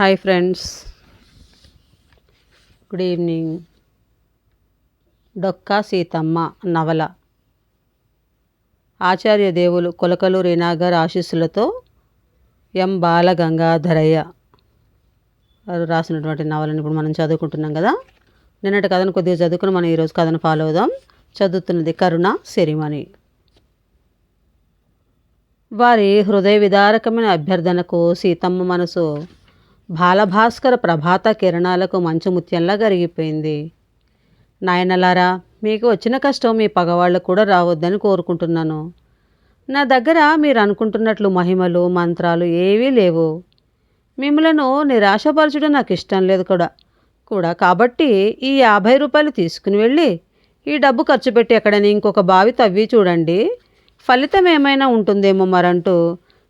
Hi friends, good evening. Dokka Seethamma నవల ఆచార్య దేవులు కొలకలు రీనాగర్ ఆశీస్సులతో ఎం బాలగంగాధరయ్య వారు రాసినటువంటి నవలను ఇప్పుడు మనం చదువుకుంటున్నాం కదా. నిన్నటి కథను కొద్దిగా చదువుకుని మనం ఈరోజు కథను ఫాలో అవుదాం. చదువుతున్నది కరుణ సిరిమణి. వారి హృదయ విదారకమైన అభ్యర్థనకు సీతమ్మ మనసు బాలభాస్కర ప్రభాత కిరణాలకు మంచు ముత్యంలా కరిగిపోయింది. నాయనలారా, మీకు వచ్చిన కష్టం మీ పగవాళ్ళకు కూడా రావద్దని కోరుకుంటున్నాను. నా దగ్గర మీరు అనుకుంటున్నట్లు మహిమలు మంత్రాలు ఏవీ లేవు. మిమ్మలను నిరాశపరచడం నాకు ఇష్టం లేదు కూడా కాబట్టి ఈ 50 రూపాయలు తీసుకుని వెళ్ళి ఈ డబ్బు ఖర్చు పెట్టి ఎక్కడైనా ఇంకొక బావి తవ్వి చూడండి, ఫలితం ఏమైనా ఉంటుందేమో మరంటూ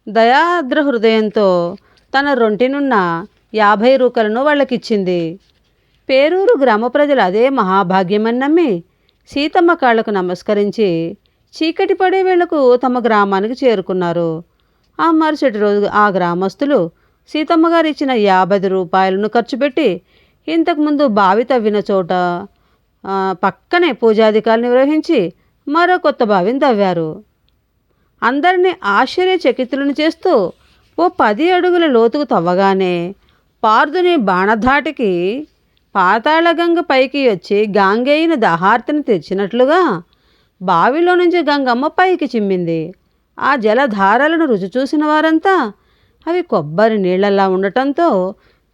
దయాద్ర హృదయంతో తన రొంటినున్న 50 రూకలను వాళ్ళకిచ్చింది. పేరూరు గ్రామ ప్రజలు అదే మహాభాగ్యమని నమ్మి సీతమ్మ కాళ్లకు నమస్కరించి చీకటి పడే వేళకు తమ గ్రామానికి చేరుకున్నారు. ఆ మరుసటి రోజు ఆ గ్రామస్తులు సీతమ్మ గారు ఇచ్చిన 50 రూపాయలను ఖర్చు పెట్టి ఇంతకుముందు బావి తవ్విన చోట పక్కనే పూజాధికారులు నిర్వహించి మరో కొత్త బావిని తవ్వారు. అందరినీ ఆశ్చర్యచకితులను చేస్తూ ఓ 10 అడుగుల లోతుకు తవ్వగానే పార్దుని బాణధాటికి పాతాళగంగ పైకి వచ్చి గాంగేయుని దాహార్తిని తెచ్చినట్లుగా బావిలో నుంచి గంగమ్మ పైకి చిమ్మింది. ఆ జలధారలను రుచి చూసిన వారంతా అవి కొబ్బరి నీళ్లలా ఉండటంతో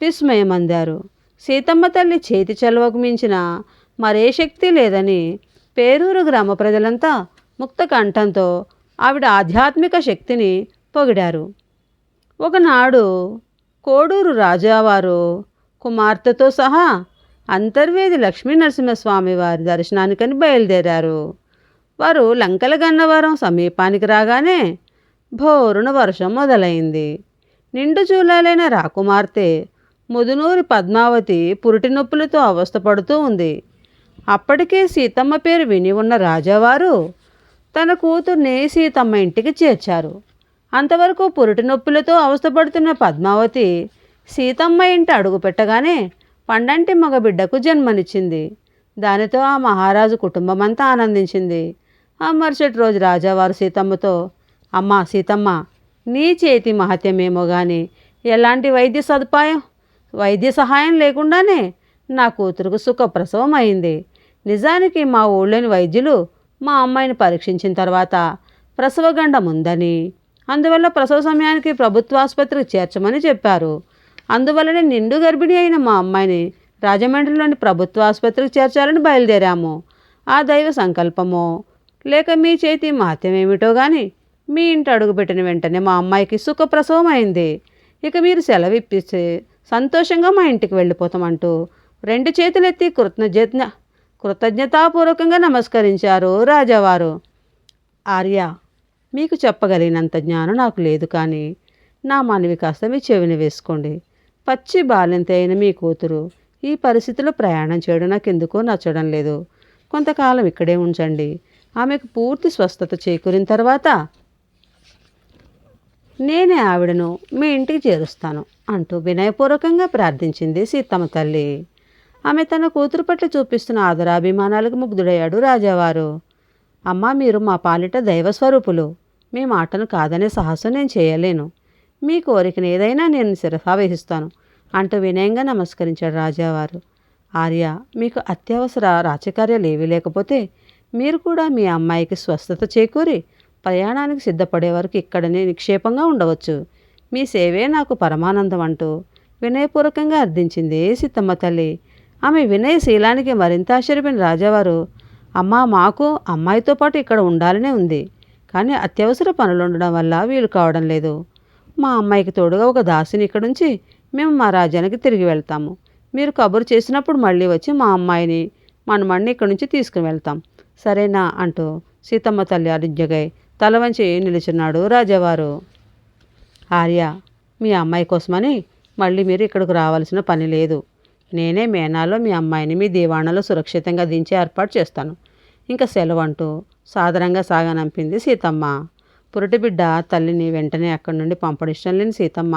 విస్మయమందారు. సీతమ్మ తల్లి చేతి చలువకు మించిన మరే శక్తి లేదని పేరూరు గ్రామ ప్రజలంతా ముక్త కంఠంతో ఆవిడ ఆధ్యాత్మిక శక్తిని పొగిడారు. ఒకనాడు కోడూరు రాజావారు కుమార్తెతో సహా అంతర్వేది లక్ష్మీ నరసింహస్వామి వారి దర్శనానికని బయలుదేరారు. వారు లంకల గన్నవరం సమీపానికి రాగానే భోరున వర్షం మొదలైంది. నిండు చూలాలైన రాకుమార్తె ముదునూరి పద్మావతి పురిటి నొప్పులతో అవస్థపడుతూ ఉంది. అప్పటికే సీతమ్మ పేరు విని ఉన్న రాజావారు తన కూతుర్ని సీతమ్మ ఇంటికి చేర్చారు. అంతవరకు పురిటి నొప్పులతో అవస్థపడుతున్న పద్మావతి సీతమ్మ ఇంట అడుగు పెట్టగానే పండంటి మగబిడ్డకు జన్మనిచ్చింది. దానితో ఆ మహారాజు కుటుంబమంతా ఆనందించింది. ఆ మరుసటి రోజు రాజావారు సీతమ్మతో, అమ్మా సీతమ్మ, నీ చేతి మహత్యమేమో కానీ ఎలాంటి వైద్య సహాయం లేకుండానే నా కూతురుకు సుఖప్రసవం అయింది. నిజానికి మా ఊళ్ళోని వైద్యులు మా అమ్మాయిని పరీక్షించిన తర్వాత ప్రసవగండం ఉందని, అందువల్ల ప్రసవ సమయానికి ప్రభుత్వ ఆసుపత్రికి చేర్చమని చెప్పారు. అందువల్లనే నిండు గర్భిణి అయిన మా అమ్మాయిని రాజమండ్రిలోని ప్రభుత్వ ఆసుపత్రికి చేర్చాలని బయలుదేరాము. ఆ దైవ సంకల్పమో లేక మీ చేతి మహత్యమేమిటో కానీ మీ ఇంటి అడుగుపెట్టిన వెంటనే మా అమ్మాయికి సుఖప్రసవం అయింది. ఇక మీరు సెలవు ఇప్పిస్తే సంతోషంగా మా ఇంటికి వెళ్ళిపోతామంటూ 2 చేతులెత్తి కృతజ్ఞతాపూర్వకంగా నమస్కరించారు రాజావారు. ఆర్య, మీకు చెప్పగలిగినంత జ్ఞానం నాకు లేదు, కానీ నా మనవి కాస్త మీ చెవిన వేసుకోండి. పచ్చి బాలింత అయిన మీ కూతురు ఈ పరిస్థితిలో ప్రయాణం చేయడం నాకు ఎందుకో నచ్చడం లేదు. కొంతకాలం ఇక్కడే ఉంచండి. ఆమెకు పూర్తి స్వస్థత చేకూరిన తర్వాత నేనే ఆవిడను మీ ఇంటికి చేరుస్తాను అంటూ వినయపూర్వకంగా ప్రార్థించింది సీతమ్మ తల్లి. ఆమె తన కూతురు పట్ల చూపిస్తున్న ఆదరాభిమానాలకు ముగ్ధుడయ్యాడు రాజావారు. అమ్మా, మీరు మా పాలిట దైవస్వరూపులు. మీ మాటను కాదనే సాహసం నేను చేయలేను. మీ కోరికను ఏదైనా నేను శిరసావహిస్తాను అంటూ వినయంగా నమస్కరించాడు రాజావారు. ఆర్య, మీకు అత్యవసర రాజకార్యాలు ఏవీ లేకపోతే మీరు కూడా మీ అమ్మాయికి స్వస్థత చేకూరి ప్రయాణానికి సిద్ధపడే వరకు ఇక్కడనే నిక్షేపంగా ఉండవచ్చు. మీ సేవే నాకు పరమానందం అంటూ వినయపూర్వకంగా అర్థించింది సీతమ్మ తల్లి. ఆమె వినయశీలానికి మరింత ఆశ్చర్యపోయిన రాజావారు, అమ్మా, మాకు అమ్మాయితో పాటు ఇక్కడ ఉండాలనే ఉంది, కానీ అత్యవసర పనులు ఉండడం వల్ల వీలు కావడం లేదు. మా అమ్మాయికి తోడుగా ఒక దాసిని ఇక్కడుంచి మేము మా రాజ్యానికి తిరిగి వెళ్తాము. మీరు కబురు చేసినప్పుడు మళ్ళీ వచ్చి మా అమ్మాయిని మనమణ్ణి ఇక్కడి నుంచి తీసుకుని వెళ్తాం, సరేనా అంటూ సీతమ్మ తల్లి అరుజ్ఞగై తల వంచి నిలుచున్నాడు రాజావారు. ఆర్య, మీ అమ్మాయి కోసమని మళ్ళీ మీరు ఇక్కడికి రావాల్సిన పని లేదు. నేనే మేనాలో మీ అమ్మాయిని మీ దీవాణలో సురక్షితంగా దించి ఏర్పాటు చేస్తాను. ఇంకా సెలవు అంటూ సాదరంగా సాగనంపింది సీతమ్మ. పురిటిబిడ్డ తల్లిని వెంటనే అక్కడి నుండి పంపడిష్టం లేని సీతమ్మ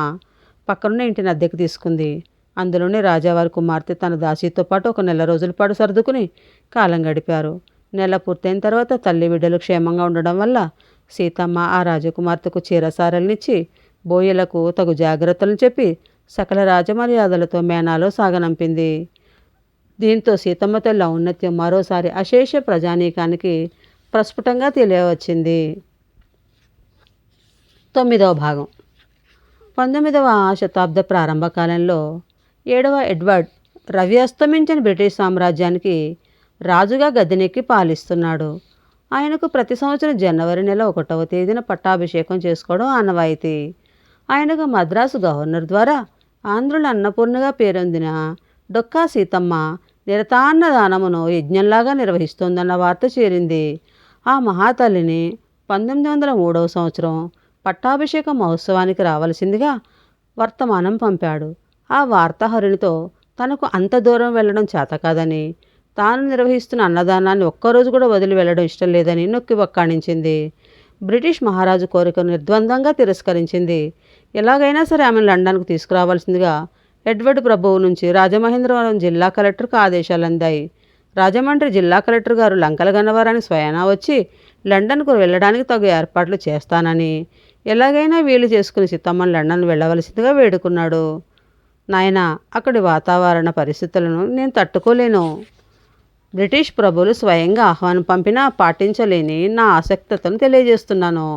పక్కనున్న ఇంటిని అద్దెకు తీసుకుంది. అందులోనే రాజావారి కుమార్తె తన దాసీతో పాటు ఒక నెల రోజుల పాటు సర్దుకుని కాలం గడిపారు. నెల పూర్తయిన తర్వాత తల్లి బిడ్డలు క్షేమంగా ఉండడం వల్ల సీతమ్మ ఆ రాజకుమార్తెకు చీరసారలనిచ్చి బోయలకు తగు జాగ్రత్తలు చెప్పి సకల రాజమర్యాదలతో మేనాలో సాగనంపింది. దీంతో సీతమ్మ తల్లి ఔన్నత్యం మరోసారి అశేష ప్రజానీకానికి ప్రస్ఫుటంగా తెలియవచ్చింది. 9వ భాగం. 19వ శతాబ్ద ప్రారంభ కాలంలో 7వ ఎడ్వర్డ్ రవి అస్తమించిన బ్రిటిష్ సామ్రాజ్యానికి రాజుగా గద్దెనెక్కి పాలిస్తున్నాడు. ఆయనకు ప్రతి సంవత్సరం జనవరి నెల 1వ తేదీన పట్టాభిషేకం చేసుకోవడం ఆనవాయితీ. ఆయనకు మద్రాసు గవర్నర్ ద్వారా ఆంధ్రుల అన్నపూర్ణగా పేరొందిన డొక్కా సీతమ్మ నిరతాన్నదానమును యజ్ఞంలాగా నిర్వహిస్తోందన్న వార్త చేరింది. ఆ మహాతల్లిని 1903వ సంవత్సరం పట్టాభిషేక మహోత్సవానికి రావలసిందిగా వర్తమానం పంపాడు. ఆ వార్తాహరునితో తనకు అంత దూరం వెళ్ళడం చేతకాదని, తాను నిర్వహిస్తున్న అన్నదానాన్ని ఒక్కరోజు కూడా వదిలి వెళ్ళడం ఇష్టం లేదని నొక్కి వక్కాణించింది. బ్రిటిష్ మహారాజు కోరికను నిర్ద్వందంగా తిరస్కరించింది. ఎలాగైనా సరే ఆమెను లండన్కు తీసుకురావాల్సిందిగా ఎడ్వర్డ్ ప్రభువు నుంచి రాజమహేంద్రవరం జిల్లా కలెక్టర్కు ఆదేశాలు అందాయి. రాజమండ్రి జిల్లా కలెక్టర్ గారు లంకల గన్నవరానికి స్వయానా వచ్చి లండన్కు వెళ్ళడానికి తగు ఏర్పాట్లు చేస్తానని, ఎలాగైనా వీలు చేసుకుని సీతమ్మను లండన్ వెళ్ళవలసిందిగా వేడుకున్నాడు. నాయనా, అక్కడి వాతావరణ పరిస్థితులను నేను తట్టుకోలేను. బ్రిటిష్ ప్రభువులు స్వయంగా ఆహ్వానం పంపినా పాటించలేని నా ఆసక్తతను తెలియజేస్తున్నాను.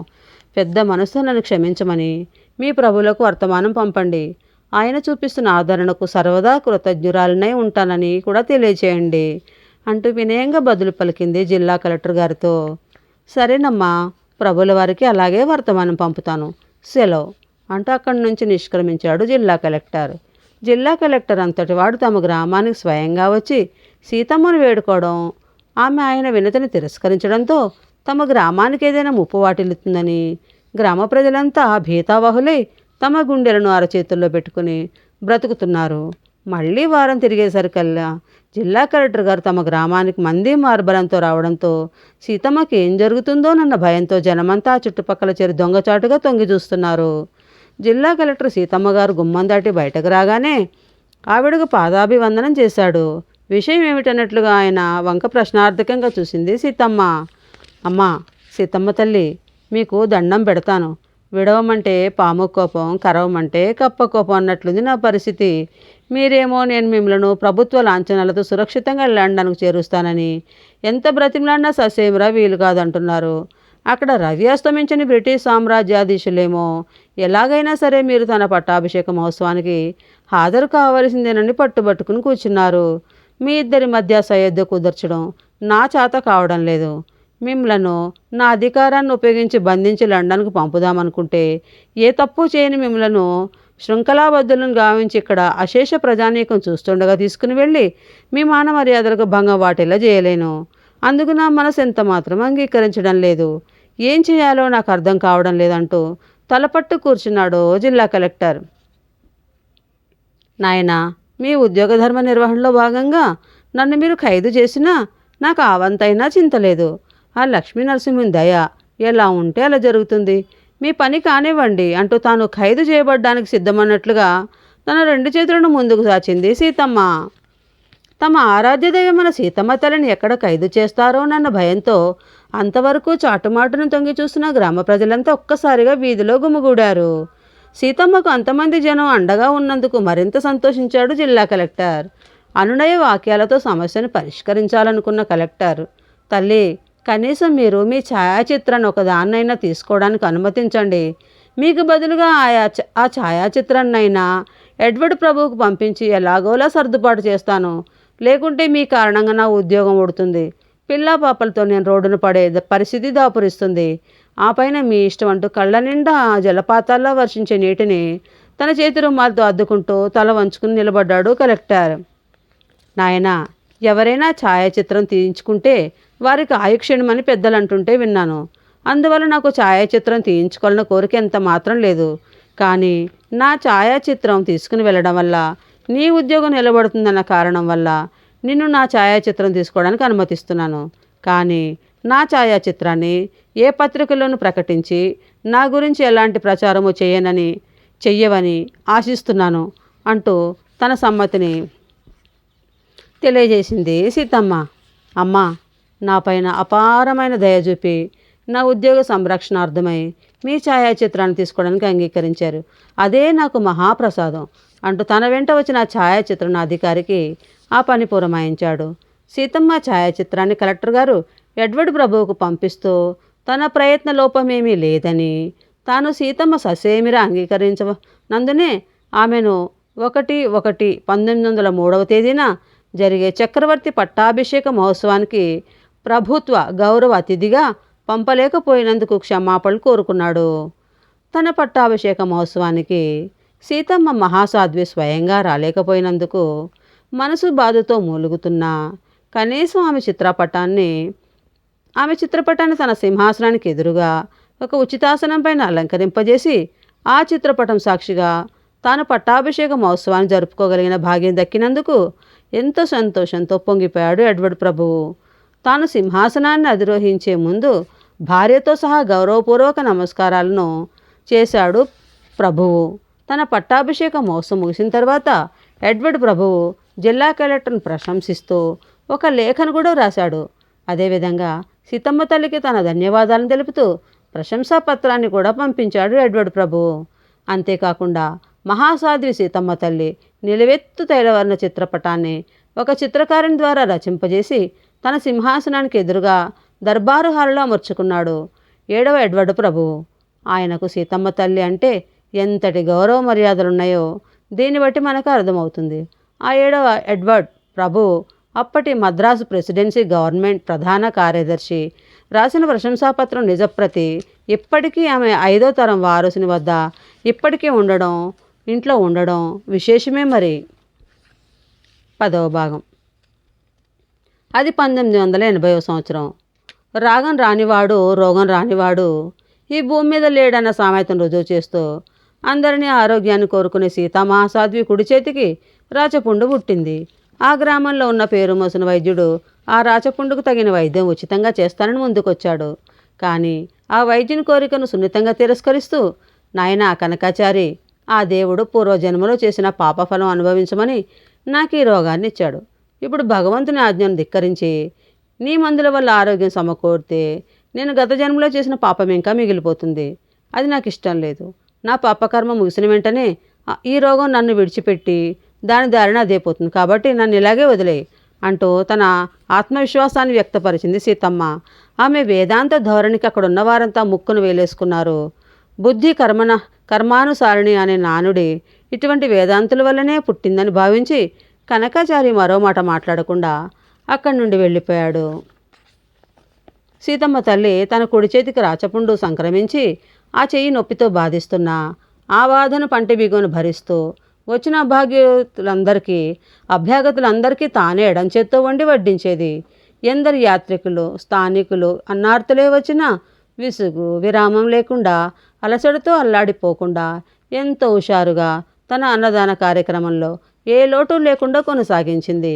పెద్ద మనసు నన్ను క్షమించమని మీ ప్రభువులకు వర్తమానం పంపండి. ఆయన చూపిస్తున్న ఆదరణకు సర్వదా కృతజ్ఞురాలనై ఉంటానని కూడా తెలియచేయండి అంటూ వినయంగా బదులు పలికింది జిల్లా కలెక్టర్ గారితో. సరేనమ్మా, ప్రభుల వారికి అలాగే వర్తమానం పంపుతాను, సెలవు అంటూ అక్కడి నుంచి నిష్క్రమించాడు జిల్లా కలెక్టర్. జిల్లా కలెక్టర్ అంతటి వాడు తమ గ్రామానికి స్వయంగా వచ్చి సీతమ్మను వేడుకోవడం, ఆమె ఆయన వినతిని తిరస్కరించడంతో తమ గ్రామానికి ఏదైనా ముప్పు వాటిల్లుతుందని గ్రామ ప్రజలంతా భీతావహులై తమ గుండెలను అరచేతుల్లో పెట్టుకుని బ్రతుకుతున్నారు. మళ్ళీ వారం తిరిగేసరికల్లా జిల్లా కలెక్టర్ గారు తమ గ్రామానికి మంది మార్బలంతో రావడంతో సీతమ్మకి ఏం జరుగుతుందోనన్న భయంతో జనమంతా చుట్టుపక్కల చేరి దొంగచాటుగా తొంగి చూస్తున్నారు. జిల్లా కలెక్టర్ సీతమ్మ గారు గుమ్మం దాటి బయటకు రాగానే ఆవిడకు పాదాభివందనం చేశాడు. విషయం ఏమిటన్నట్లుగా ఆయన వంక ప్రశ్నార్థకంగా చూసింది సీతమ్మ. అమ్మా సీతమ్మ తల్లి, మీకు దండం పెడతాను. విడవమంటే పాము కోపం, కరవమంటే కప్ప కోపం అన్నట్లుంది నా పరిస్థితి. మీరేమో నేను మిమ్మలను ప్రభుత్వ లాంఛనాలతో సురక్షితంగా లండన్కు చేరుస్తానని ఎంత బ్రతిమలాడినా ససేమిరా వీలు కాదంటున్నారు. అక్కడ రవి అస్తమించని బ్రిటిష్ సామ్రాజ్యాధీశులేమో ఎలాగైనా సరే మీరు తన పట్టాభిషేక మహోత్సవానికి హాజరు కావలసిందేనని పట్టుబట్టుకుని కూర్చున్నారు. మీ ఇద్దరి మధ్య సయోధ్య కుదర్చడం నా చేత కావడం లేదు. మిమ్మలను నా అధికారాన్ని ఉపయోగించి బంధించి లండన్కు పంపుదామనుకుంటే ఏ తప్పు చేయని మిమ్మలను శృంఖలాబద్ధులను గావించి ఇక్కడ అశేష ప్రజానీకం చూస్తుండగా తీసుకుని వెళ్ళి మీ మాన మర్యాదలకు భంగం వాటిల్లా చేయలేను. అందుకు నా మనసు ఎంత మాత్రం అంగీకరించడం లేదు. ఏం చేయాలో నాకు అర్థం కావడం లేదంటూ తలపట్టు కూర్చున్నాడు జిల్లా కలెక్టర్. నాయనా, మీ ఉద్యోగ ధర్మ నిర్వహణలో భాగంగా నన్ను మీరు ఖైదు చేసినా నాకు ఆవంతైనా చింతలేదు. ఆ లక్ష్మీ నరసింహుని దయ ఎలా ఉంటే అలా జరుగుతుంది. మీ పని కానివ్వండి అంటూ తాను ఖైదు చేయబడ్డానికి సిద్ధమన్నట్లుగా తన 2 చేతులను ముందుకు చాచింది సీతమ్మ. తమ ఆరాధ్య దైవమైన సీతమ్మ తల్లిని ఎక్కడ ఖైదు చేస్తారోనన్న భయంతో అంతవరకు చాటుమాటును తొంగి చూస్తున్న గ్రామ ప్రజలంతా ఒక్కసారిగా వీధిలో గుమిగూడారు. సీతమ్మకు అంతమంది జనం అండగా ఉన్నందుకు మరింత సంతోషించాడు జిల్లా కలెక్టర్. అనునయ వాక్యాలతో సమస్యను పరిష్కరించాలనుకున్న కలెక్టర్, తల్లి, కనీసం మీరు మీ ఛాయాచిత్రాన్ని ఒకదాన్నైనా తీసుకోవడానికి అనుమతించండి. మీకు బదులుగా ఆ ఛాయాచిత్రాన్నైనా ఎడ్వర్డ్ ప్రభువుకు పంపించి ఎలాగోలా సర్దుబాటు చేస్తాను. లేకుంటే మీ కారణంగా నా ఉద్యోగం ఊడుతుంది. పిల్లా పాపలతో నేను రోడ్డున పడే పరిస్థితి దాపురిస్తుంది. ఆ పైన మీ ఇష్టం అంటూ కళ్ళ నిండా జలపాతాల్లో వర్షించే నీటిని తన చేతి రుమాలతో అద్దుకుంటూ తల వంచుకుని నిలబడ్డాడు కలెక్టర్. నాయనా, ఎవరైనా ఛాయాచిత్రం తీయించుకుంటే వారికి ఆయుక్షణమని పెద్దలు అంటుంటే విన్నాను. అందువల్ల నాకు ఛాయాచిత్రం తీయించుకోవాలన్న కోరిక ఎంత మాత్రం లేదు. కానీ నా ఛాయాచిత్రం తీసుకుని వెళ్ళడం వల్ల నీ ఉద్యోగం నిలబడుతుందన్న కారణం వల్ల నిన్ను నా ఛాయాచిత్రం తీసుకోవడానికి అనుమతిస్తున్నాను. కానీ నా ఛాయాచిత్రాన్ని ఏ పత్రికలోనూ ప్రకటించి నా గురించి ఎలాంటి ప్రచారము చేయనని చెయ్యవని ఆశిస్తున్నాను అంటూ తన సమ్మతిని తెలియజేసింది సీతమ్మ. అమ్మ, నా పైన అపారమైన దయ చూపి నా ఉద్యోగ సంరక్షణార్థమై మీ ఛాయాచిత్రాన్ని తీసుకోవడానికి అంగీకరించారు. అదే నాకు మహాప్రసాదం అంటూ తన వెంట వచ్చిన ఛాయాచిత్రణ అధికారికి ఆ పని పురమాయించాడు. సీతమ్మ ఛాయాచిత్రాన్ని కలెక్టర్ గారు ఎడ్వర్డ్ ప్రభువుకు పంపిస్తూ తన ప్రయత్న లోపమేమీ లేదని, తాను సీతమ్మ ససేమిరా అంగీకరించనందునే ఆమెను 1/1/1903 జరిగే చక్రవర్తి పట్టాభిషేక మహోత్సవానికి ప్రభుత్వ గౌరవ అతిథిగా పంపలేకపోయినందుకు క్షమాపణలు కోరుకున్నాడు. తన పట్టాభిషేక మహోత్సవానికి సీతమ్మ మహాసాధ్వి స్వయంగా రాలేకపోయినందుకు మనసు బాధతో మూలుగుతున్నా కనీసం ఆమె చిత్రపటాన్ని తన సింహాసనానికి ఎదురుగా ఒక ఉచితాసనం పైన అలంకరింపజేసి ఆ చిత్రపటం సాక్షిగా తాను పట్టాభిషేక మహోత్సవాన్ని జరుపుకోగలిగిన భాగ్యం దక్కినందుకు ఎంతో సంతోషంతో పొంగిపోయాడు ఎడ్వర్డ్ ప్రభువు. తాను సింహాసనాన్ని అధిరోహించే ముందు భార్యతో సహా గౌరవపూర్వక నమస్కారాలను చేశాడు ప్రభువు. తన పట్టాభిషేక మహోత్సవం ముగిసిన తర్వాత ఎడ్వర్డ్ ప్రభువు జిల్లా కలెక్టర్ను ప్రశంసిస్తూ ఒక లేఖను కూడా రాశాడు. అదేవిధంగా సీతమ్మ తల్లికి తన ధన్యవాదాలను తెలుపుతూ ప్రశంసా పత్రాన్ని కూడా పంపించాడు ఎడ్వర్డ్ ప్రభువు. అంతేకాకుండా మహాసాధ్వి సీతమ్మ తల్లి నిలువెత్తు తైలవర్ణ చిత్రపటాన్ని ఒక చిత్రకారుని ద్వారా రచింపజేసి తన సింహాసనానికి ఎదురుగా దర్బారు హాలులో అమర్చుకున్నాడు 7వ ఎడ్వర్డ్ ప్రభువు. ఆయనకు సీతమ్మ తల్లి అంటే ఎంతటి గౌరవ మర్యాదలున్నాయో దీన్ని బట్టి మనకు అర్థమవుతుంది. ఆ 7వ ఎడ్వర్డ్ ప్రభువు అప్పటి మద్రాసు ప్రెసిడెన్సీ గవర్నమెంట్ ప్రధాన కార్యదర్శి రాసిన ప్రశంసాపత్రం నిజప్రతి ఇప్పటికీ ఆమె 5వ తరం వారసుని వద్ద ఇప్పటికీ ఇంట్లో ఉండడం విశేషమే. మరి 10వ భాగం. అది 1880వ సంవత్సరం. రాగం రానివాడు రోగం రానివాడు ఈ భూమి మీద లేడన్న సామెతను రుజువు చేస్తూ అందరినీ ఆరోగ్యాన్ని కోరుకునే సీతామహాసాధ్వి కుడి చేతికి రాచపుండు పుట్టింది. ఆ గ్రామంలో ఉన్న పేరు మోసిన వైద్యుడు ఆ రాచపుండుకు తగిన వైద్యం ఉచితంగా చేస్తానని ముందుకొచ్చాడు. కానీ ఆ వైద్యుని కోరికను సున్నితంగా తిరస్కరిస్తూ, నాయనా కనకాచారి, ఆ దేవుడు పూర్వజన్మలో చేసిన పాపఫలం అనుభవించమని నాకు ఈ రోగాన్ని ఇచ్చాడు. ఇప్పుడు భగవంతుని ఆజ్ఞను ధిక్కరించి నీ మందుల వల్ల ఆరోగ్యం సమకూరితే నేను గత జన్మలో చేసిన పాపం ఇంకా మిగిలిపోతుంది. అది నాకు ఇష్టం లేదు. నా పాపకర్మ ముగిసిన వెంటనే ఈ రోగం నన్ను విడిచిపెట్టి దాని దారిన అదే పోతుంది. కాబట్టి నన్ను ఇలాగే వదిలేయి అంటూ తన ఆత్మవిశ్వాసాన్ని వ్యక్తపరిచింది సీతమ్మ. ఆమె వేదాంత ధోరణికి అక్కడున్న వారంతా ముక్కును వేలేసుకున్నారు. బుద్ధి కర్మానుసారిణి అనే నానుడి ఇటువంటి వేదాంతుల వల్లనే పుట్టిందని భావించి కనకాచారి మరో మాట మాట్లాడకుండా అక్కడి నుండి వెళ్ళిపోయాడు. సీతమ్మ తల్లి తన కుడి చేతికి రాచపుండు సంక్రమించి ఆ చెయ్యి నొప్పితో బాధిస్తున్నా ఆ బాధను పంటి బిగును భరిస్తూ వచ్చిన అభ్యాగతులందరికీ తానే ఎడంచేత్తో వండి వడ్డించేది. ఎందరు యాత్రికులు స్థానికులు అన్నార్తులే వచ్చినా విసుగు విరామం లేకుండా అలసటతో అల్లాడిపోకుండా ఎంతో హుషారుగా తన అన్నదాన కార్యక్రమంలో ఏ లోటు లేకుండా కొనసాగించింది.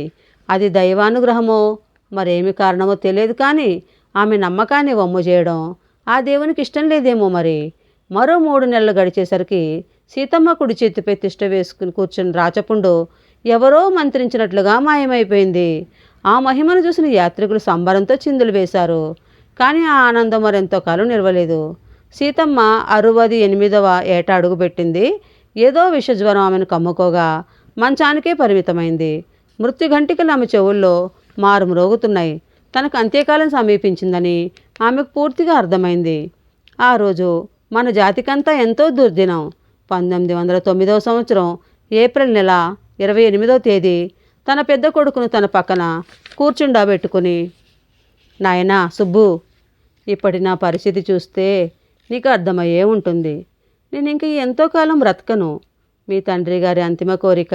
అది దైవానుగ్రహమో మరేమి కారణమో తెలియదు, కానీ ఆమె నమ్మకాన్ని వమ్ము చేయడం ఆ దేవునికి ఇష్టం లేదేమో మరి. మరో 3 నెలలు గడిచేసరికి సీతమ్మ కుడి చేతిపై తిష్ట వేసుకుని కూర్చుని రాచపుండు ఎవరో మంత్రించినట్లుగా మాయమైపోయింది. ఆ మహిమను చూసిన యాత్రికులు సంబరంతో చిందులు వేశారు. కానీ ఆ ఆనందం మరెంతో కాలం నిలవలేదు. సీతమ్మ 68వ ఏట అడుగుపెట్టింది. ఏదో విషజ్వరం ఆమెను కమ్ముకోగా మంచానికే పరిమితమైంది. మృత్యుఘంటికలు ఆమె చెవుల్లో మారుమ్రోగుతున్నాయి. తనకు అంత్యకాలం సమీపించిందని ఆమెకు పూర్తిగా అర్థమైంది. ఆ రోజు మన జాతికంతా ఎంతో దుర్దినం. 1909వ సంవత్సరం ఏప్రిల్ నెల 28వ తేదీ తన పెద్ద కొడుకును తన పక్కన కూర్చుండబెట్టుకుని, నాయనా సుబ్బు, ఇప్పటి నా పరిస్థితి చూస్తే నీకు అర్థమయ్యే ఉంటుంది. నేను ఇంక ఎంతో కాలం బ్రతకను. మీ తండ్రి గారి అంతిమ కోరిక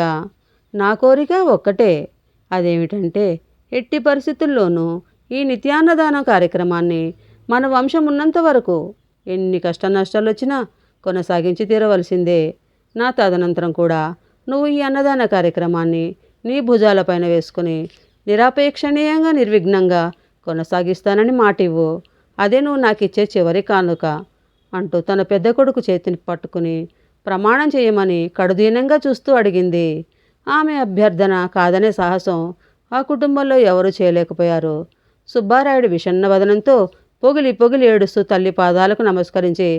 నా కోరిక ఒక్కటే. అదేమిటంటే ఎట్టి పరిస్థితుల్లోనూ ఈ నిత్యాన్నదాన కార్యక్రమాన్ని మన వంశం ఉన్నంత వరకు ఎన్ని కష్ట నష్టాలు వచ్చినా కొనసాగించి తీరవలసిందే. నా తదనంతరం కూడా నువ్వు ఈ అన్నదాన కార్యక్రమాన్ని నీ భుజాలపైన వేసుకుని నిరాపేక్షణీయంగా నిర్విఘ్నంగా కొనసాగిస్తానని మాటివ్వు. అదే నువ్వు నాకు ఇచ్చే చివరి కానుక అంటూ తన పెద్ద కొడుకు చేతిని పట్టుకుని ప్రమాణం చేయమని కడుదీనంగా చూస్తూ అడిగింది. ఆమె అభ్యర్థన కాదనే సాహసం ఆ కుటుంబంలో ఎవరూ చేయలేకపోయారు. సుబ్బారాయుడు విషణ్ణ వదనంతో పొగిలి పొగిలి ఏడుస్తూ తల్లి పాదాలకు నమస్కరించి,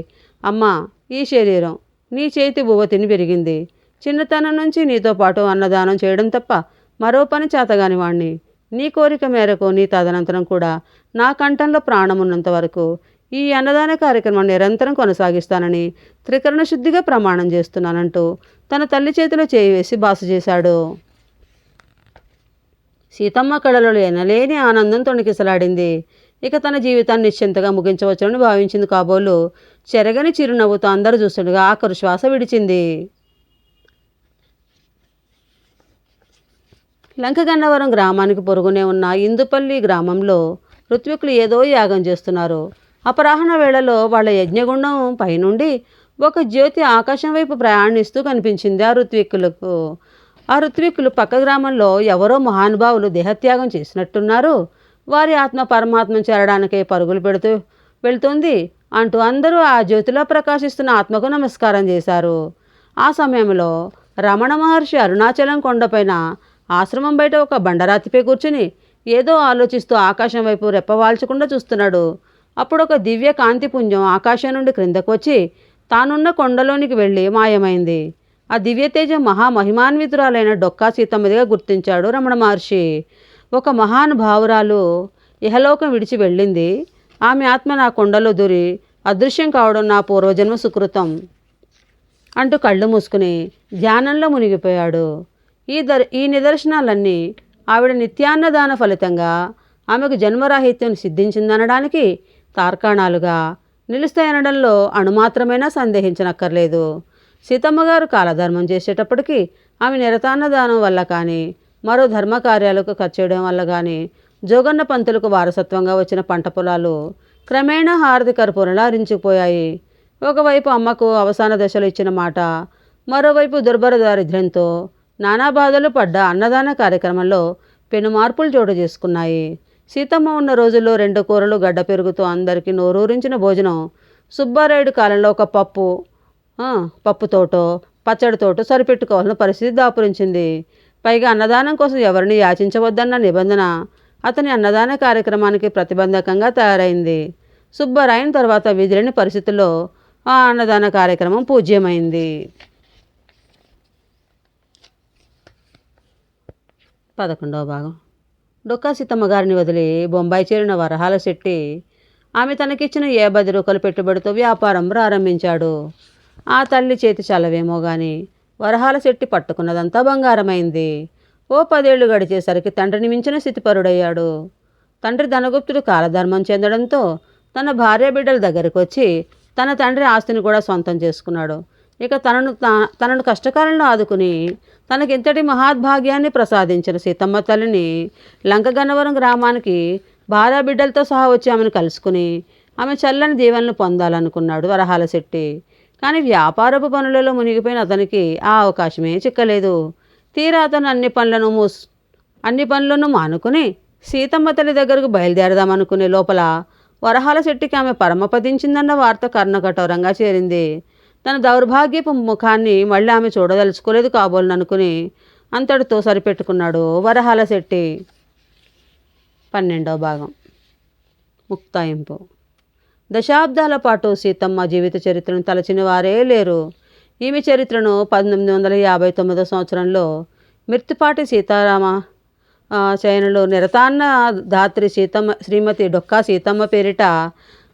అమ్మా, ఈ శరీరం నీ చేతి బువ్వ తిని పెరిగింది. చిన్నతనం నుంచి నీతో పాటు అన్నదానం చేయడం తప్ప మరో పని చేతగాని వాణ్ణి. నీ కోరిక మేరకు నీ తదనంతరం కూడా నా కంఠంలో ప్రాణమున్నంత వరకు ఈ అన్నదాన కార్యక్రమం నిరంతరం కొనసాగిస్తానని త్రికరణ శుద్ధిగా ప్రమాణం చేస్తున్నానంటూ తన తల్లి చేతిలో చేయి వేసి బాస చేశాడు. సీతమ్మ కళలో ఎనలేని ఆనందం తొణికిసలాడింది. ఇక తన జీవితాన్ని నిశ్చింతగా ముగించవచ్చునని భావించింది కాబోలు చెరగని చిరునవ్వుతో అందరూ చూస్తుండగా ఆఖరు శ్వాస విడిచింది. లంకగన్నవరం గ్రామానికి పొరుగునే ఉన్న ఇందుపల్లి గ్రామంలో ఋత్వికులు ఏదో యాగం చేస్తున్నారు. అపరాహ్న వేళలో వాళ్ళ యజ్ఞగుండం పైనుండి ఒక జ్యోతి ఆకాశం వైపు ప్రయాణిస్తూ కనిపించింది ఆ ఋత్వికులు పక్క గ్రామంలో ఎవరో మహానుభావులు దేహత్యాగం చేసినట్టున్నారు. వారి ఆత్మ పరమాత్మను చేరడానికే పరుగులు పెడుతూ వెళ్తుంది అంటూ అందరూ ఆ జ్యోతిలో ప్రకాశిస్తున్న ఆత్మకు నమస్కారం చేశారు. ఆ సమయంలో రమణ మహర్షి అరుణాచలం కొండపైన ఆశ్రమం బయట ఒక బండరాతిపై కూర్చుని ఏదో ఆలోచిస్తూ ఆకాశం వైపు రెప్పవాల్చకుండా చూస్తున్నాడు. అప్పుడు ఒక దివ్య కాంతిపుంజం ఆకాశం నుండి క్రిందకు వచ్చి తానున్న కొండలోనికి వెళ్ళి మాయమైంది. ఆ దివ్యతేజం మహామహిమాన్వితురాలైన డొక్కా సీతమ్మదిగా గుర్తించాడు రమణ మహర్షి. ఒక మహానుభావురాలు ఇహలోకం విడిచి వెళ్ళింది. ఆమె ఆత్మ నా కొండలో దూరి అదృశ్యం కావడం నా పూర్వజన్మ సుకృతం అంటూ కళ్ళు మూసుకుని ధ్యానంలో మునిగిపోయాడు. ఈ నిదర్శనాలన్నీ ఆవిడ నిత్యాన్నదాన ఫలితంగా ఆమెకు జన్మరాహిత్యం సిద్ధించిందనడానికి తార్కాణాలుగా నిలుస్తాయనడంలో అణుమాత్రమైనా సందేహించనక్కర్లేదు. సీతమ్మగారు కాలధర్మం చేసేటప్పటికీ ఆమె నిరతాన్నదానం వల్ల కానీ మరో ధర్మ కార్యాలకు ఖర్చు చేయడం వల్ల కానీ జోగన్న పంతులకు వారసత్వంగా వచ్చిన పంట పొలాలు క్రమేణా హారతి కర్పూరంలా అరించుకుపోయాయి. ఒకవైపు అమ్మకు అవసాన దశలో ఇచ్చిన మాట, మరోవైపు దుర్భర దారిద్ర్యంతో నానా బాధలు పడ్డ అన్నదాన కార్యక్రమంలో పెను మార్పులు చోటు చేసుకున్నాయి. సీతమ్మ ఉన్న రోజుల్లో 2 కూరలు గడ్డ పెరుగుతూ అందరికీ నోరూరించిన భోజనం సుబ్బారాయుడు కాలంలో ఒక పప్పుతోటో పచ్చడితోటో సరిపెట్టుకోవాల్సిన పరిస్థితి దాపురించింది. పైగా అన్నదానం కోసం ఎవరిని యాచించవద్దన్న నిబంధన అతని అన్నదాన కార్యక్రమానికి ప్రతిబంధకంగా తయారైంది. సుబ్బరాయన్ తర్వాత విధిలేని పరిస్థితుల్లో ఆ అన్నదాన కార్యక్రమం పూజ్యమైంది. 11వ భాగం. డొక్కా సీతమ్మ గారిని వదిలి బొంబాయి చేరిన వరహాల శెట్టి ఆమె తనకిచ్చిన 50 రూపాయల పెట్టుబడితో వ్యాపారం ప్రారంభించాడు. ఆ తల్లి చేతి చల్లవేమో గాని వరహాల శెట్టి పట్టుకున్నదంతా బంగారమైంది. ఓ 10 ఏళ్లు గడిచేసరికి తండ్రిని మించిన స్థితిపరుడయ్యాడు. తండ్రి ధనగుప్తుడు కాలధర్మం చెందడంతో తన భార్య బిడ్డల దగ్గరికి వచ్చి తన తండ్రి ఆస్తిని కూడా సొంతం చేసుకున్నాడు. ఇక తనను కష్టకాలంలో ఆదుకుని తనకింతటి మహాద్భాగ్యాన్ని ప్రసాదించిన సీతమ్మ తల్లిని లంకగన్నవరం గ్రామానికి భార్య బిడ్డలతో సహా వచ్చి ఆమెను కలుసుకుని ఆమె చల్లని దీవెనలు పొందాలనుకున్నాడు వరహాల శెట్టి. కానీ వ్యాపారపు పనులలో మునిగిపోయిన అతనికి ఆ అవకాశమే చిక్కలేదు. తీరా అతను అన్ని పనులను మానుకుని సీతమ్మ తల్లి దగ్గరకు బయలుదేరదామనుకునే లోపల వరహాల శెట్టికి ఆమె పరమపదించిందన్న వార్త కర్ణకఠోరంగా చేరింది. తన దౌర్భాగ్యపు ముఖాన్ని మళ్ళీ ఆమె చూడదలుచుకోలేదు కాబోలనుకుని అంతటితో సరిపెట్టుకున్నాడు వరహాల శెట్టి. 12వ భాగం. ముక్తాయింపు. దశాబ్దాల పాటు సీతమ్మ జీవిత చరిత్రను తలచిన వారే లేరు. ఈమె చరిత్రను 1859 సంవత్సరంలో మిర్తిపాటి సీతారామ చయనలో నిరతాన్న ధాత్రి శ్రీమతి డొక్కా సీతమ్మ పేరిట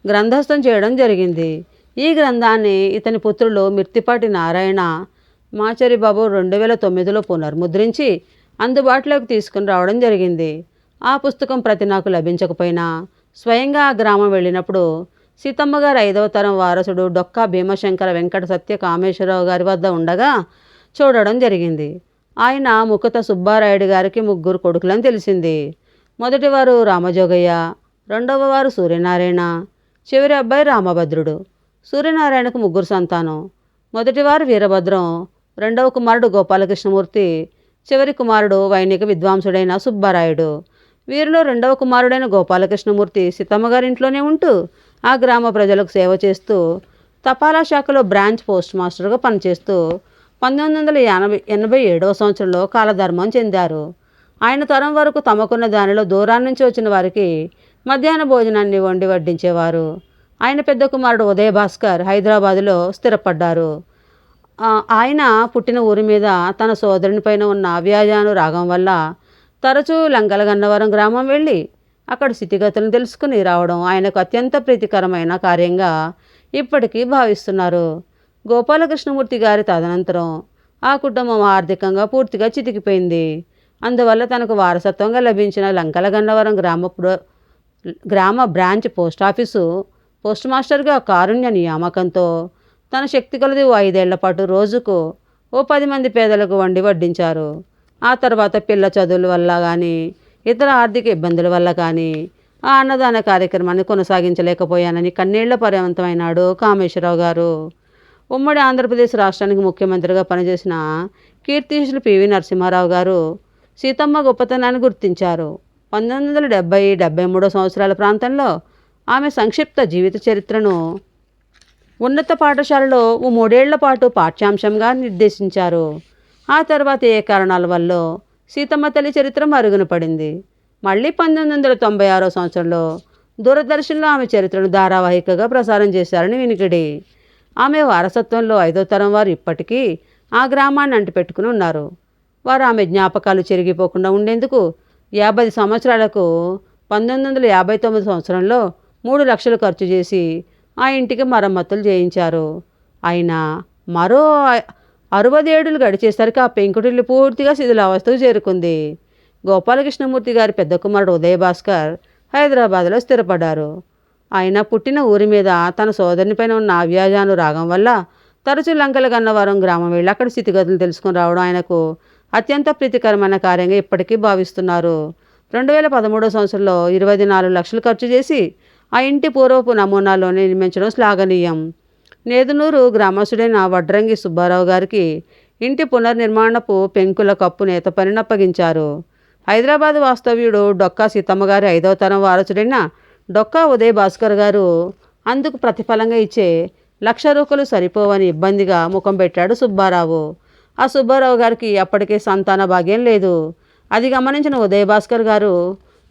గ్రంథస్థం చేయడం జరిగింది. ఈ గ్రంథాన్ని ఇతని పుత్రులు మిర్తిపాటి నారాయణ మాచరి బాబు 2009లో పునర్ముద్రించి అందుబాటులోకి తీసుకుని రావడం జరిగింది. ఆ పుస్తకం ప్రతి నాకు లభించకపోయినా స్వయంగా ఆ గ్రామం వెళ్ళినప్పుడు సీతమ్మ గారి 5వ తరం వారసుడు డొక్కా భీమశంకర వెంకట సత్య కామేశ్వరరావు గారి వద్ద ఉండగా చూడడం జరిగింది. ఆయన ముకుత సుబ్బారాయుడు గారికి 3 కొడుకులని తెలిసింది. మొదటివారు రామజోగయ్య, రెండవ వారు సూర్యనారాయణ, చివరి అబ్బాయి రామభద్రుడు. సూర్యనారాయణకు 3 సంతానం. మొదటివారు వీరభద్రం, రెండవ కుమారుడు గోపాలకృష్ణమూర్తి, చివరి కుమారుడు వైణిక విద్వాంసుడైన సుబ్బారాయుడు. వీరిలో రెండవ కుమారుడైన గోపాలకృష్ణమూర్తి సీతమ్మ గారి ఇంట్లోనే ఉంటూ ఆ గ్రామ ప్రజలకు సేవ చేస్తూ తపాలా శాఖలో బ్రాంచ్ పోస్ట్ మాస్టర్గా పనిచేస్తూ 1987వ సంవత్సరంలో కాలధర్మం చెందారు. ఆయన తరం వరకు తమకున్న దానిలో దూరాన్ని నుంచి వచ్చిన వారికి మధ్యాహ్న భోజనాన్ని వండి వడ్డించేవారు. ఆయన పెద్ద కుమారుడు ఉదయ భాస్కర్ హైదరాబాదులో స్థిరపడ్డారు. ఆయన పుట్టిన ఊరి మీద తన సోదరుని పైన ఉన్న వ్యాజానురాగం వల్ల తరచూ లంకలగన్నవరం గ్రామం వెళ్ళి అక్కడ స్థితిగతులను తెలుసుకుని రావడం ఆయనకు అత్యంత ప్రీతికరమైన కార్యంగా ఇప్పటికీ భావిస్తున్నారు. గోపాలకృష్ణమూర్తి గారి తదనంతరం ఆ కుటుంబం ఆర్థికంగా పూర్తిగా చితికిపోయింది. అందువల్ల తనకు వారసత్వంగా లభించిన లంకలగన్నవరం గ్రామ బ్రాంచ్ పోస్టాఫీసు పోస్ట్ మాస్టర్గా కారుణ్య నియామకంతో తన శక్తి కొలది 5 ఏళ్ల పాటు రోజుకు ఓ 10 మంది పేదలకు వండి వడ్డించారు. ఆ తర్వాత పిల్ల చదువుల వల్ల కానీ ఇతర ఆర్థిక ఇబ్బందుల వల్ల కానీ ఆ అన్నదాన కార్యక్రమాన్ని కొనసాగించలేకపోయానని కన్నీళ్ల పర్యంతమైనాడు కామేశ్వరరావు గారు. ఉమ్మడి ఆంధ్రప్రదేశ్ రాష్ట్రానికి ముఖ్యమంత్రిగా పనిచేసిన కీర్తిశేషులు పివి నరసింహారావు గారు సీతమ్మ గొప్పతనాన్ని గుర్తించారు. 1973 సంవత్సరాల ప్రాంతంలో ఆమె సంక్షిప్త జీవిత చరిత్రను ఉన్నత పాఠశాలలో 3 ఏళ్ల పాటు పాఠ్యాంశంగా నిర్దేశించారు. ఆ తర్వాత ఏ కారణాల వల్ల సీతమ్మ తల్లి చరిత్ర మరుగున పడింది. మళ్ళీ 1996 సంవత్సరంలో దూరదర్శన్లో ఆమె చరిత్రను ధారావాహికగా ప్రసారం చేశారని వినికిడి. ఆమె వారసత్వంలో 5వ తరం వారు ఇప్పటికీ ఆ గ్రామాన్ని అంటిపెట్టుకుని ఉన్నారు. వారు ఆమె జ్ఞాపకాలు చెరిగిపోకుండా ఉండేందుకు 50 సంవత్సరాలకు 1959 సంవత్సరంలో 3 లక్షలు ఖర్చు చేసి ఆ ఇంటికి మరమ్మతులు చేయించారు. అయినా మరో 60 ఏడులు గడిచేసరికి ఆ పెంకుటిల్లు పూర్తిగా శిథిలావస్థకు చేరుకుంది. గోపాలకృష్ణమూర్తి గారి పెద్ద కుమారుడు ఉదయ భాస్కర్ హైదరాబాద్లో స్థిరపడ్డారు. ఆయన పుట్టిన ఊరి మీద తన సోదరుని పైన ఉన్న వ్యాజానురాగం వల్ల తరచూ లంకలగన్నవరం గ్రామం వెళ్ళి అక్కడ స్థితిగతులు తెలుసుకుని రావడం ఆయనకు అత్యంత ప్రీతికరమైన కార్యంగా ఇప్పటికీ భావిస్తున్నారు. 2013 సంవత్సరంలో 24 లక్షలు ఖర్చు చేసి ఆ ఇంటి పూర్వపు నమూనాలోనే నిర్మించడం శ్లాఘనీయం. నేదునూరు గ్రామస్తుడైన వడ్రంగి సుబ్బారావు గారికి ఇంటి పునర్నిర్మాణపు పెంకుల కప్పు నేత పనిని అప్పగించారు. హైదరాబాద్ వాస్తవ్యుడు డొక్కా సీతమ్మ గారి 5వ తరం వారసుడైన డొక్కా ఉదయ భాస్కర్ గారు అందుకు ప్రతిఫలంగా ఇచ్చే 1,00,000 రూపాయలు సరిపోవని ఇబ్బందిగా ముఖం పెట్టాడు సుబ్బారావు. ఆ సుబ్బారావు గారికి అప్పటికే సంతాన భాగ్యం లేదు. అది గమనించిన ఉదయ భాస్కర్ గారు,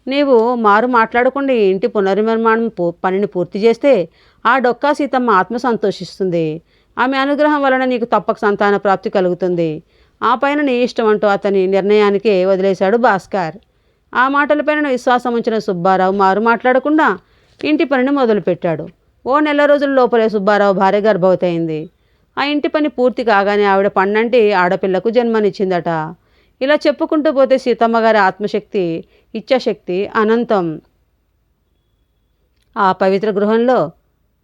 నీవు మారు మాట్లాడకుండా ఈ ఇంటి పునర్నిర్మాణం పనిని పూర్తి చేస్తే ఆ డొక్కా సీతమ్మ ఆత్మ సంతోషిస్తుంది. ఆమె అనుగ్రహం వలన నీకు తప్పక సంతాన ప్రాప్తి కలుగుతుంది. ఆ పైన నీ ఇష్టం అంటూ అతని నిర్ణయానికే వదిలేశాడు భాస్కర్. ఆ మాటలపైన విశ్వాసం ఉంచిన సుబ్బారావు మారు మాట్లాడకుండా ఇంటి పనిని మొదలుపెట్టాడు. ఓ నెల రోజుల లోపలే సుబ్బారావు భార్య గర్భవతి అయింది. ఆ ఇంటి పని పూర్తి కాగానే ఆవిడ పన్నంటి ఆడపిల్లకు జన్మనిచ్చిందట. ఇలా చెప్పుకుంటూ పోతే సీతమ్మ గారి ఆత్మశక్తి, ఇచ్ఛాశక్తి అనంతం. ఆ పవిత్ర గృహంలో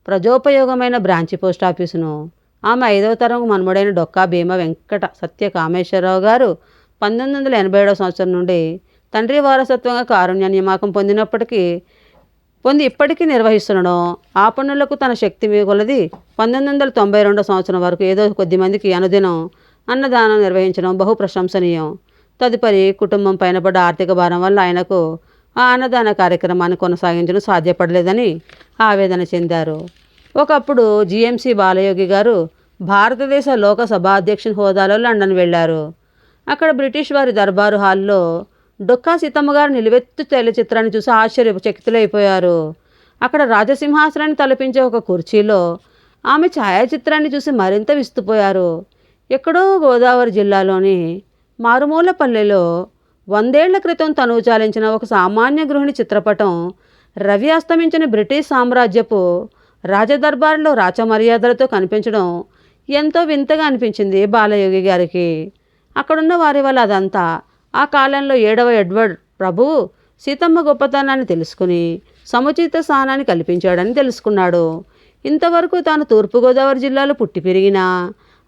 ప్రజోపయోగమైన బ్రాంచి పోస్టాఫీసును ఆమె 5వ తరం మనుమడైన డొక్కా భీమ వెంకట సత్య కామేశ్వరరావు గారు 1987 సంవత్సరం నుండి తండ్రి వారసత్వంగా కారుణ్య నియామకం పొంది ఇప్పటికీ నిర్వహిస్తుండడం, ఆ పనులకు తన శక్తి కొలది 1992 సంవత్సరం వరకు ఏదో కొద్ది మందికి అనుదినం అన్నదానం నిర్వహించడం బహు ప్రశంసనీయం. తదుపరి కుటుంబం పైన పడ్డ ఆర్థిక భారం వల్ల ఆయనకు ఆ అన్నదాన కార్యక్రమాన్ని కొనసాగించడం సాధ్యపడలేదని ఆవేదన చెందారు. ఒకప్పుడు జిఎంసి బాలయోగి గారు భారతదేశ లోకసభ అధ్యక్షుని హోదాలో లండన్ వెళ్ళారు. అక్కడ బ్రిటిష్ వారి దర్బారు హాల్లో డొక్కా సీతమ్మ గారు నిలువెత్తు తైలచిత్రాన్ని చూసి ఆశ్చర్యచకితులైపోయారు. అక్కడ రాజసింహాసనాన్ని తలపించే ఒక కుర్చీలో ఆమె ఛాయాచిత్రాన్ని చూసి మరింత విస్తుపోయారు. ఎక్కడో గోదావరి జిల్లాలోని మారుమూల పల్లెలో 100 ఏళ్ల క్రితం తనువు చాలించిన ఒక సామాన్య గృహిణి చిత్రపటం రవి అస్తమించిన బ్రిటిష్ సామ్రాజ్యపు రాజదర్బార్లో రాచమర్యాదలతో కనిపించడం ఎంతో వింతగా అనిపించింది బాలయోగి గారికి. అక్కడున్న వారి వల్ల అదంతా ఆ కాలంలో 7వ ఎడ్వర్డ్ ప్రభువు సీతమ్మ గొప్పతనాన్ని తెలుసుకుని సముచిత స్థానాన్ని కల్పించాడని తెలుసుకున్నాడు. ఇంతవరకు తాను తూర్పుగోదావరి జిల్లాలో పుట్టి పెరిగినా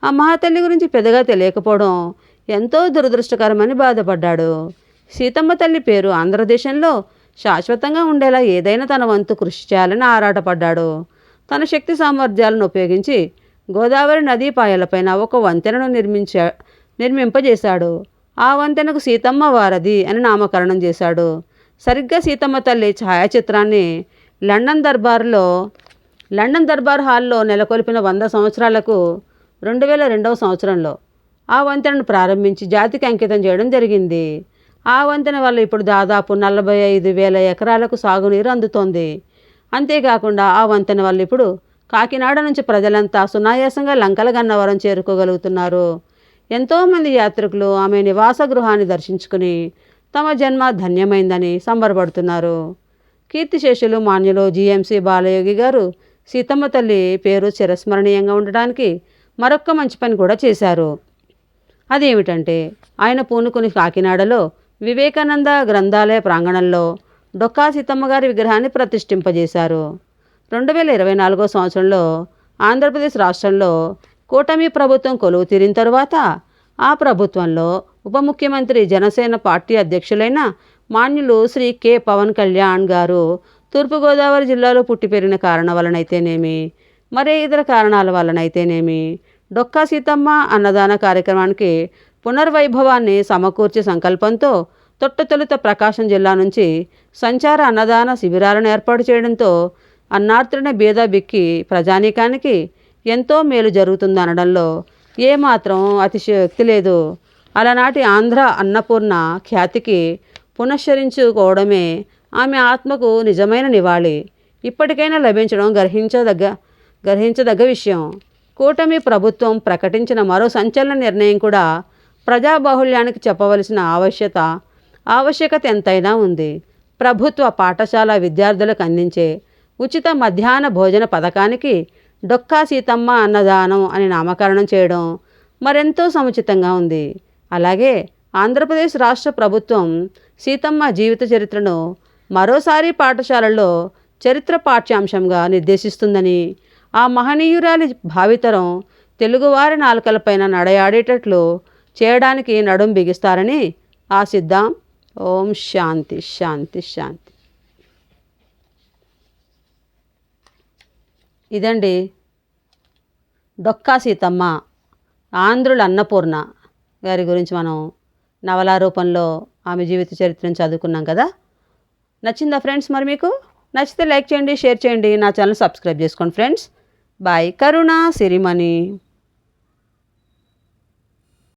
ఆ మహాతల్లి గురించి పెద్దగా తెలియకపోవడం ఎంతో దురదృష్టకరమని బాధపడ్డాడు. సీతమ్మ తల్లి పేరు ఆంధ్రదేశంలో శాశ్వతంగా ఉండేలా ఏదైనా తన వంతు కృషి చేయాలని ఆరాటపడ్డాడు. తన శక్తి సామర్థ్యాలను ఉపయోగించి గోదావరి నదీ పాయలపైన ఒక వంతెనను నిర్మింపజేశాడు. ఆ వంతెనకు సీతమ్మ వారధి అని నామకరణం చేశాడు. సరిగ్గా సీతమ్మ తల్లి ఛాయాచిత్రాన్ని లండన్ దర్బార్లో లండన్ దర్బార్ హాల్లో నెలకొల్పిన 100 సంవత్సరాలకు 2002వ సంవత్సరంలో ఆ వంతెనను ప్రారంభించి జాతికి అంకితం చేయడం జరిగింది. ఆ వంతెన వల్ల ఇప్పుడు దాదాపు 45,000 ఎకరాలకు సాగునీరు అందుతోంది. అంతేకాకుండా ఆ వంతెన వల్ల ఇప్పుడు కాకినాడ నుంచి ప్రజలంతా సునాయాసంగా లంకల గన్నవరం చేరుకోగలుగుతున్నారు. ఎంతోమంది యాత్రికులు ఆమె నివాస గృహాన్ని దర్శించుకుని తమ జన్మ ధన్యమైందని సంబరపడుతున్నారు. కీర్తిశేషులు మాన్యులు జీఎంసీ బాలయోగి గారు సీతమ్మ తల్లి పేరు చిరస్మరణీయంగా ఉండడానికి మరొక్క మంచి పని కూడా చేశారు. అదేమిటంటే ఆయన పూనుకుని కాకినాడలో వివేకానంద గ్రంథాలయ ప్రాంగణంలో డొక్కా సీతమ్మ గారి విగ్రహాన్ని ప్రతిష్ఠింపజేశారు. 2024 సంవత్సరంలో ఆంధ్రప్రదేశ్ రాష్ట్రంలో కూటమి ప్రభుత్వం కొలువు తీరిన తరువాత ఆ ప్రభుత్వంలో ఉప ముఖ్యమంత్రి జనసేన పార్టీ అధ్యక్షులైన మాన్యులు శ్రీ కె పవన్ కళ్యాణ్ గారు తూర్పుగోదావరి జిల్లాలో పుట్టి పెరిగిన కారణం వలనైతేనేమి, మరే ఇతర కారణాల వలనైతేనేమి డొక్కా సీతమ్మ అన్నదాన కార్యక్రమానికి పునర్వైభవాన్ని సమకూర్చే సంకల్పంతో తొట్టతొలుత ప్రకాశం జిల్లా నుంచి సంచార అన్నదాన శిబిరాలను ఏర్పాటు చేయడంతో అన్నార్తుడిన బీద బిక్కి ప్రజానీకానికి ఎంతో మేలు జరుగుతుందనడంలో ఏమాత్రం అతిశయోక్తి లేదు. అలనాటి ఆంధ్ర అన్నపూర్ణ ఖ్యాతికి పునశ్చరించుకోవడమే ఆమె ఆత్మకు నిజమైన నివాళి. ఇప్పటికైనా లభించడం గర్హించదగ్గ విషయం. కూటమి ప్రభుత్వం ప్రకటించిన మరో సంచలన నిర్ణయం కూడా ప్రజాబాహుళ్యానికి చెప్పవలసిన ఆవశ్యకత ఎంతైనా ఉంది. ప్రభుత్వ పాఠశాల విద్యార్థులకు అందించే ఉచిత మధ్యాహ్న భోజన పథకానికి డొక్కా సీతమ్మ అన్నదానం అని నామకరణం చేయడం మరెంతో సముచితంగా ఉంది. అలాగే ఆంధ్రప్రదేశ్ రాష్ట్ర ప్రభుత్వం సీతమ్మ జీవిత చరిత్రను మరోసారి పాఠశాలల్లో చరిత్ర పాఠ్యాంశంగా నిర్దేశిస్తుందని, ఆ మహనీయురాలి భావితరం తెలుగువారి నాలుకలపైన నడయాడేటట్లు చేయడానికి నడుం బిగిస్తారని ఆశిద్దాం. ఓం శాంతి శాంతి శాంతి. ఇదండి డొక్కా సీతమ్మ ఆంధ్రుల అన్నపూర్ణ గారి గురించి మనం నవలా రూపంలో ఆమె జీవిత చరిత్రను చదువుకున్నాం కదా. నచ్చిందా ఫ్రెండ్స్? మరి మీకు నచ్చితే లైక్ చేయండి, షేర్ చేయండి, నా ఛానల్ సబ్స్క్రైబ్ చేసుకోండి ఫ్రెండ్స్. బాయ్. కరుణ సిరిమణి.